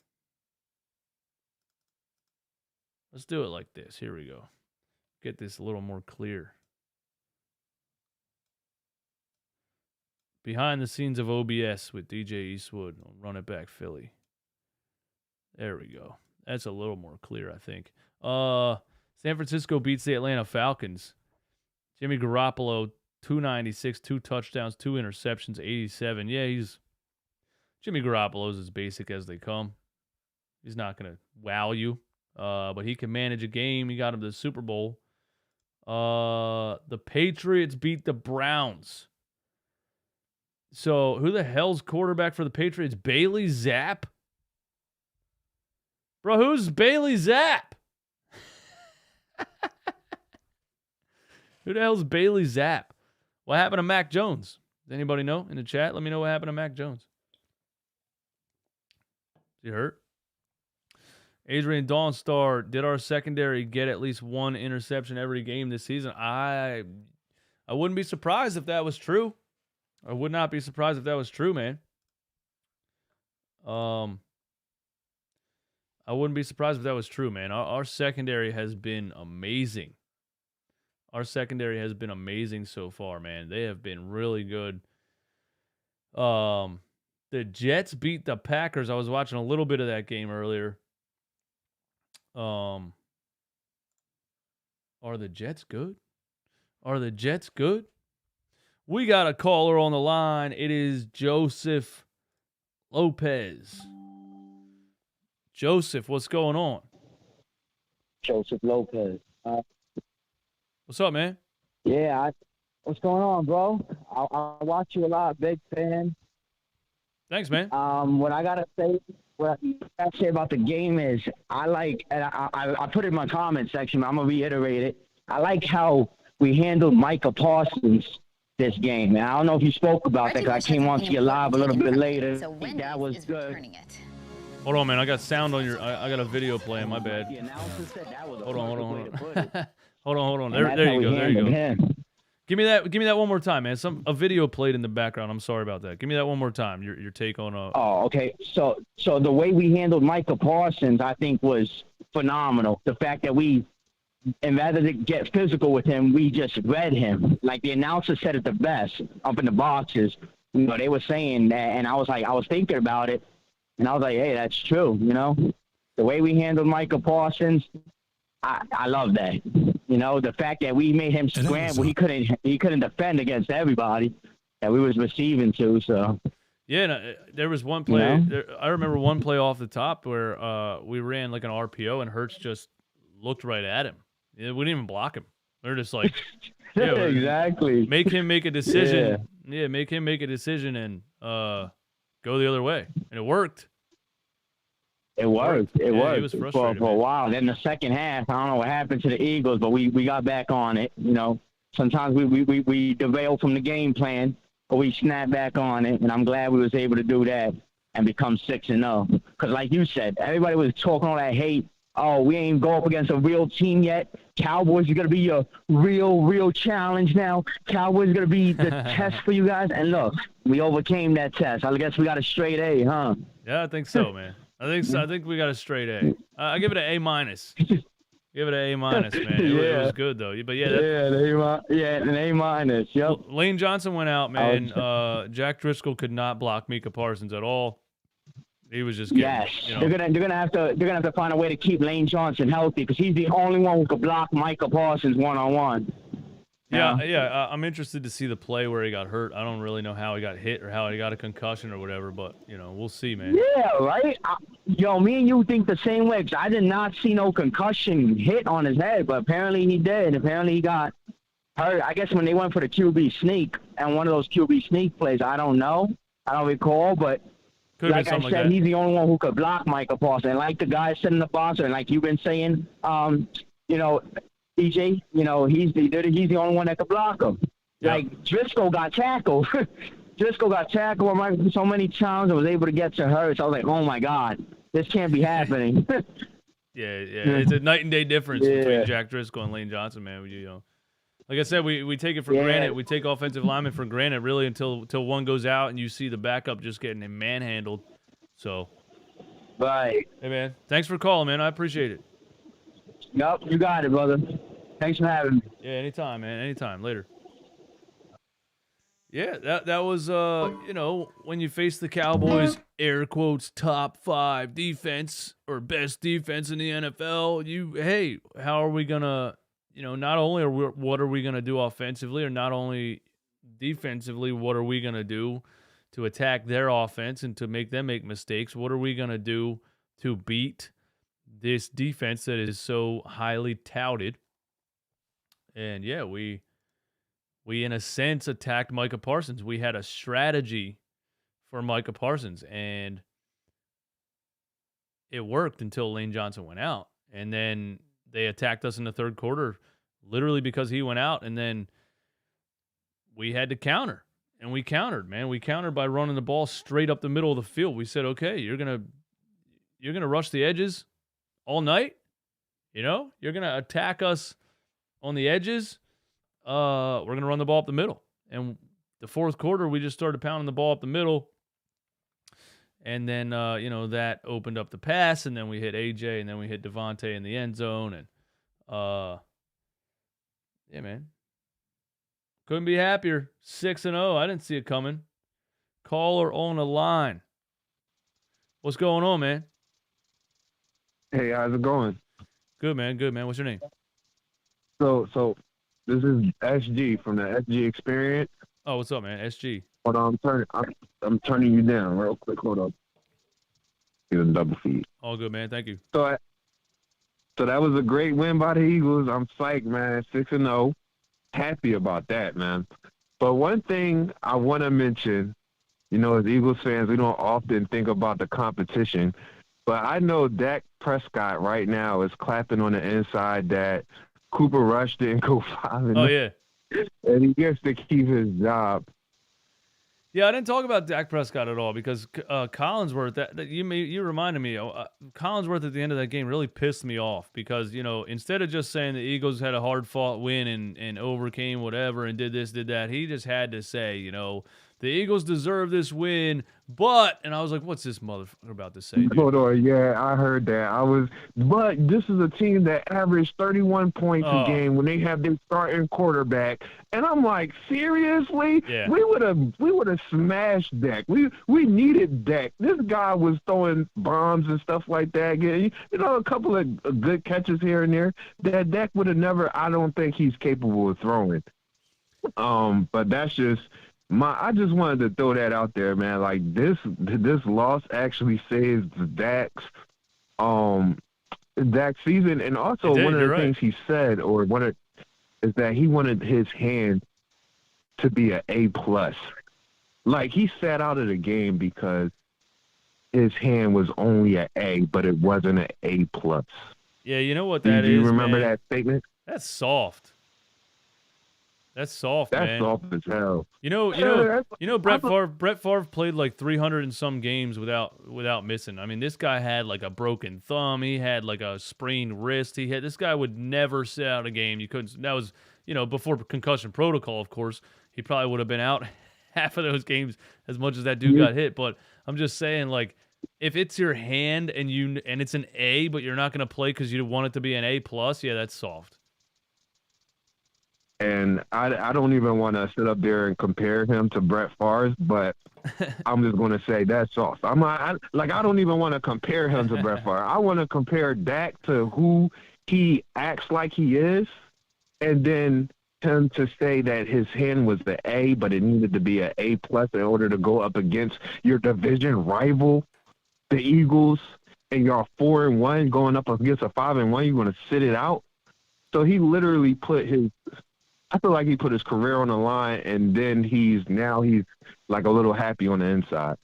A: Let's do it like this. Here we go. Get this a little more clear. Behind the scenes of OBS with DJ Eastwood on Run It Back Philly. There we go. That's a little more clear, I think. San Francisco beats the Atlanta Falcons. Jimmy Garoppolo, 296, 2 touchdowns, 2 interceptions, 87. Yeah, Jimmy Garoppolo's as basic as they come. He's not going to wow you, but he can manage a game. He got him to the Super Bowl. The Patriots beat the Browns. So who the hell's quarterback for the Patriots? Bailey Zapp? Bro, who's Bailey Zapp? Who the hell's Bailey Zapp? What happened to Mac Jones? Does anybody know in the chat? Let me know what happened to Mac Jones. Is he hurt? Adrian Dawnstar, did our secondary get at least 1 interception every game this season? I wouldn't be surprised if that was true. I would not be surprised if that was true, man. I wouldn't be surprised if that was true, man. Our secondary has been amazing. Our secondary has been amazing so far, man. They have been really good. The Jets beat the Packers. I was watching a little bit of that game earlier. Are the Jets good? Are the Jets good? We got a caller on the line. It is Joseph Lopez. Joseph, what's going on?
B: Joseph Lopez.
A: What's up, man?
B: Yeah, what's going on, bro? I watch you a lot, big fan.
A: Thanks, man.
B: What I gotta say about the game is I put it in my comment section. I'm gonna reiterate it. I like how we handled Micah Parsons this game. And I don't know if you spoke about that because I came on to you live a little bit later.
C: So
B: that was good.
A: Hold on, man. I got sound on your. I got a video playing. My bad.
B: The announcer said that was a
A: Hold on.
B: perfect way to put it.
A: Hold on.
B: And that's
A: There
B: how
A: you
B: we
A: go. There you
B: handled
A: go.
B: him.
A: Give me that one more time, man. A video played in the background. I'm sorry about that. Give me that one more time. Your take on
B: Oh, okay. So the way we handled Micah Parsons, I think, was phenomenal. The fact that and rather than get physical with him, we just read him. Like the announcer said it the best up in the boxes. You know, they were saying that, and I was thinking about it, and I was like, hey, that's true. You know, the way we handled Micah Parsons, I love that. You know, the fact that we made him scramble, he couldn't defend against everybody that we was receiving to. So
A: yeah, no, there was one play.
B: You know?
A: I remember one play off the top where we ran like an RPO and Hurts just looked right at him. Yeah, we didn't even block him. They're just like, yeah,
B: exactly.
A: Make him make a decision. Yeah, make him make a decision and go the other way, and it worked.
B: It worked. It worked
A: he was frustrated,
B: for a while. Then the second half, I don't know what happened to the Eagles, but we got back on it. You know, sometimes we derail from the game plan, but we snap back on it, and I'm glad we was able to do that and become 6-0. Because like you said, everybody was talking all that hate. Oh, we ain't go up against a real team yet. Cowboys are going to be a real challenge now. Cowboys are going to be the test for you guys. And look, we overcame that test. I guess we got a straight A, huh?
A: Yeah, I think so, man. I think so. I think we got a straight A. I give it an A-. Give it an A-, man. It was good, though. But yeah.
B: An A-. Yep.
A: Lane Johnson went out, man. Jack Driscoll could not block Micah Parsons at all. He was just getting, you know.
B: They're gonna have to find a way to keep Lane Johnson healthy because he's the only one who could block Micah Parsons one-on-one.
A: Yeah. I'm interested to see the play where he got hurt. I don't really know how he got hit or how he got a concussion or whatever, but you know, we'll see, man.
B: Yeah, right. Me and you think the same way. 'Cause I did not see no concussion hit on his head, but apparently he did. Apparently he got hurt. I guess when they went for the QB sneak and one of those QB sneak plays, I don't know. I don't recall, but. Like I said, he's the only one who could block Micah Parsons. And like the guy said in the box, and like you've been saying, you know, DJ, you know, he's the only one that could block him. Yep. Like Driscoll got tackled. Driscoll got tackled so many times and was able to get to Hurts. I was like, oh my God, this can't be happening.
A: Yeah, it's a night and day difference between Jack Driscoll and Lane Johnson, man. You know. Like I said, we take it for granted. We take offensive linemen for granted, really, until one goes out and you see the backup just getting manhandled. So,
B: right.
A: Hey, man, thanks for calling, man. I appreciate it.
B: Yep, you got it, brother. Thanks for having me.
A: Yeah, anytime, man. Anytime. Later. Yeah, that was, you know, when you face the Cowboys, air quotes, top 5 defense or best defense in the NFL, hey, how are we going to, you know, not only what are we going to do offensively or not only defensively, what are we going to do to attack their offense and to make them make mistakes? What are we going to do to beat this defense that is so highly touted? And yeah, we in a sense attacked Micah Parsons. We had a strategy for Micah Parsons and it worked until Lane Johnson went out. And then they attacked us in the third quarter literally because he went out, and then we had to counter. And we countered, man. We countered by running the ball straight up the middle of the field. We said, okay, you're gonna rush the edges all night. You know, you're gonna attack us on the edges. We're gonna run the ball up the middle. And the fourth quarter, we just started pounding the ball up the middle. And then, you know, that opened up the pass, and then we hit AJ, and then we hit Devontae in the end zone, and yeah, man, couldn't be happier. 6-0. I didn't see it coming. Caller on the line. What's going on, man?
C: Hey, how's it going?
A: Good, man. Good, man. What's your name?
C: So this is SG from the SG Experience.
A: Oh, what's up, man? SG.
C: Hold on, I'm turning you down real quick. Hold up. Get a double feed.
A: All good, man. Thank you.
C: So that was a great win by the Eagles. I'm psyched, man. 6-0. Happy about that, man. But one thing I want to mention, you know, as Eagles fans, we don't often think about the competition. But I know Dak Prescott right now is clapping on the inside that Cooper Rush didn't go 5-0.
A: Oh, yeah.
C: And he gets to keep his job.
A: Yeah, I didn't talk about Dak Prescott at all because Collinsworth. That you reminded me. Collinsworth at the end of that game really pissed me off because instead of just saying the Eagles had a hard fought win and overcame whatever and did this did that, he just had to say the Eagles deserve this win, and I was like, what's this motherfucker about to say, dude?
C: Hold on, yeah, I heard that. But this is a team that averaged 31 points a game when they have their starting quarterback, and I'm like, seriously?
A: Yeah.
C: We would have smashed Dak. We needed Dak. This guy was throwing bombs and stuff like that. A couple of good catches here and there that Dak would have never. I don't think he's capable of throwing. But that's just. I just wanted to throw that out there, man. Like this loss actually saves Dak's season, and also one of the things he said, is that he wanted his hand to be an A+. Like he sat out of the game because his hand was only an A, but it wasn't an A+.
A: Yeah, you know what that is.
C: Do you remember
A: man?
C: that statement?
A: That's soft. That's soft, man.
C: That's soft as hell.
A: Brett Favre played like 300 and some games without missing. I mean, this guy had like a broken thumb. He had like a sprained wrist. This guy would never sit out a game. You couldn't. That was before concussion protocol, of course. He probably would have been out half of those games as much as that dude got hit. But I'm just saying, like, if it's your hand and it's an A, but you're not going to play because you want it to be an A+, yeah, that's soft.
C: And I don't even want to sit up there and compare him to Brett Favre, but I'm just going to say that's soft. I don't even want to compare him to Brett Favre. I want to compare Dak to who he acts like he is, and then him to say that his hand was the A, but it needed to be an A+ in order to go up against your division rival, the Eagles, and you're 4-1 going up against a 5-1. You're going to sit it out. So he literally I feel like he put his career on the line, and then he's like a little happy on the inside.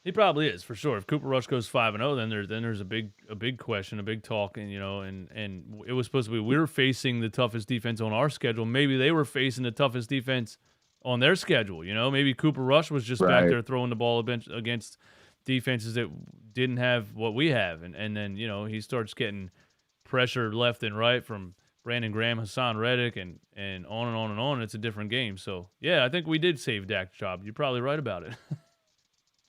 A: He probably is, for sure. If Cooper Rush goes 5-0, then there's a big question, a big talk, and and it was supposed to be we were facing the toughest defense on our schedule. Maybe they were facing the toughest defense on their schedule. Maybe Cooper Rush was just back there throwing the ball against defenses that didn't have what we have, and then he starts getting pressure left and right from Brandon Graham, Hassan Reddick, and on and on and on. It's a different game. So, yeah, I think we did save Dak's job. You're probably right about it.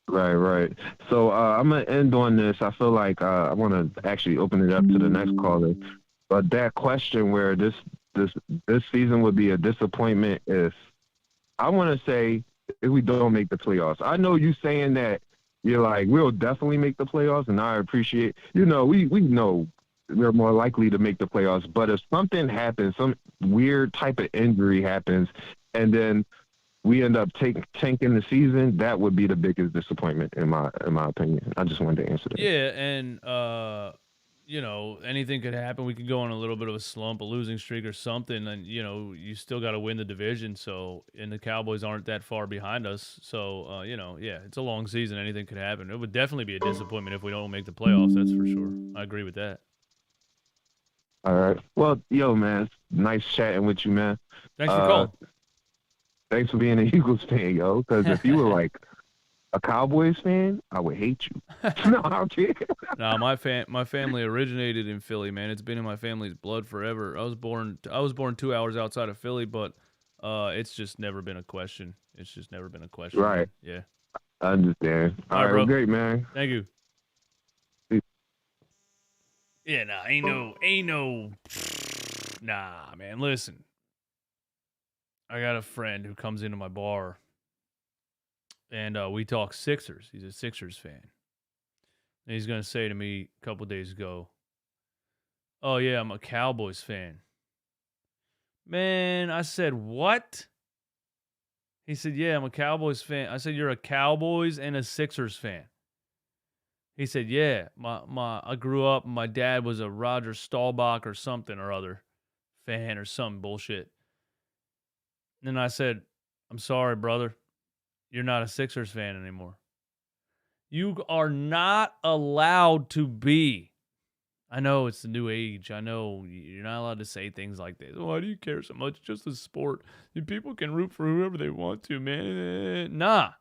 C: Right. So I'm going to end on this. I feel like I want to actually open it up to the next caller. But that question where this season would be a disappointment if we don't make the playoffs. I know you saying that you're like, we'll definitely make the playoffs, and I appreciate, we know we're more likely to make the playoffs. But if something happens, some weird type of injury happens, and then we end up tanking the season, that would be the biggest disappointment in my opinion. I just wanted to answer that.
A: Yeah, and anything could happen. We could go on a little bit of a slump, a losing streak or something, and you still got to win the division. So, and the Cowboys aren't that far behind us. So, yeah, it's a long season. Anything could happen. It would definitely be a disappointment if we don't make the playoffs. That's for sure. I agree with that.
C: All right. Well, man, it's nice chatting with you, man.
A: Thanks for calling.
C: Thanks for being an Eagles fan, yo. Because if you were like a Cowboys fan, I would hate you. No, I'm kidding.
A: No, my family originated in Philly, man. It's been in my family's blood forever. I was born 2 hours outside of Philly, but it's just never been a question. It's just never been a question.
C: Right.
A: Yeah.
C: I understand. All right, bro. Great, man.
A: Thank you. Yeah, ain't no. Nah, man. Listen, I got a friend who comes into my bar, and we talk Sixers. He's a Sixers fan. And he's gonna say to me a couple days ago, "Oh yeah, I'm a Cowboys fan." Man, I said, "What?" He said, "Yeah, I'm a Cowboys fan." I said, "You're a Cowboys and a Sixers fan?" He said, "Yeah, I grew up, my dad was a Roger Staubach or something or other fan or some bullshit." And then I said, "I'm sorry, brother. You're not a Sixers fan anymore. You are not allowed to be I know it's the new age. I know you're not allowed to say things like this. Why do you care so much? It's just a sport. People can root for whoever they want to, man. Nah.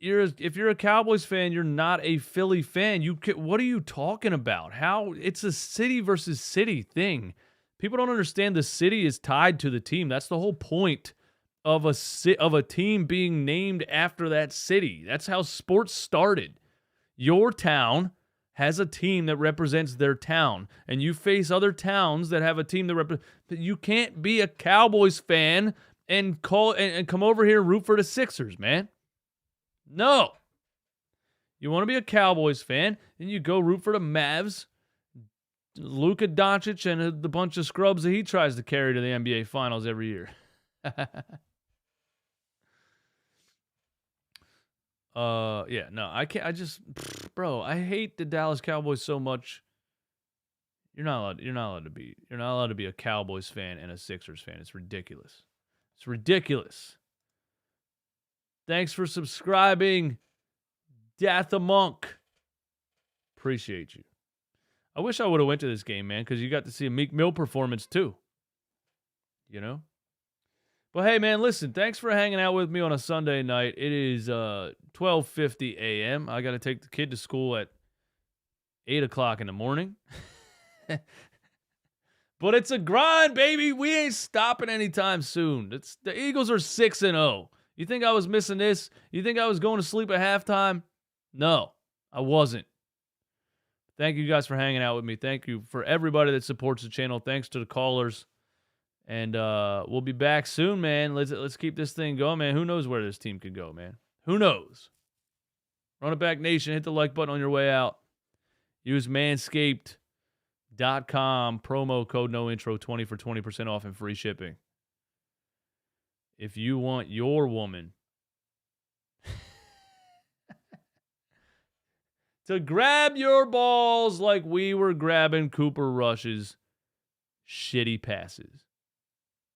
A: If you're a Cowboys fan, you're not a Philly fan. What are you talking about? How it's a city versus city thing. People don't understand the city is tied to the team. That's the whole point of a team being named after that city. That's how sports started. Your town has a team that represents their town, and you face other towns that have a team that represents. You can't be a Cowboys fan and come over here and root for the Sixers, man. No. You want to be a Cowboys fan, and you go root for the Mavs, Luka Doncic, and the bunch of scrubs that he tries to carry to the NBA Finals every year. Yeah, no, I can't. Bro, I hate the Dallas Cowboys so much. You're not allowed to be a Cowboys fan and a Sixers fan. It's ridiculous. It's ridiculous. Thanks for subscribing, Dath a Monk. Appreciate you. I wish I would have went to this game, man, because you got to see a Meek Mill performance too. You know? But hey, man, listen, thanks for hanging out with me on a Sunday night. It is 12:50 a.m. I got to take the kid to school at 8 o'clock in the morning. But it's a grind, baby. We ain't stopping anytime soon. The Eagles are 6-0. You think I was missing this? You think I was going to sleep at halftime? No, I wasn't. Thank you guys for hanging out with me. Thank you for everybody that supports the channel. Thanks to the callers. And we'll be back soon, man. Let's keep this thing going, man. Who knows where this team could go, man? Who knows? Run it back, nation. Hit the like button on your way out. Use manscaped.com. Promo code NOINTRO 20 for 20% off and free shipping. If you want your woman to grab your balls like we were grabbing Cooper Rush's shitty passes.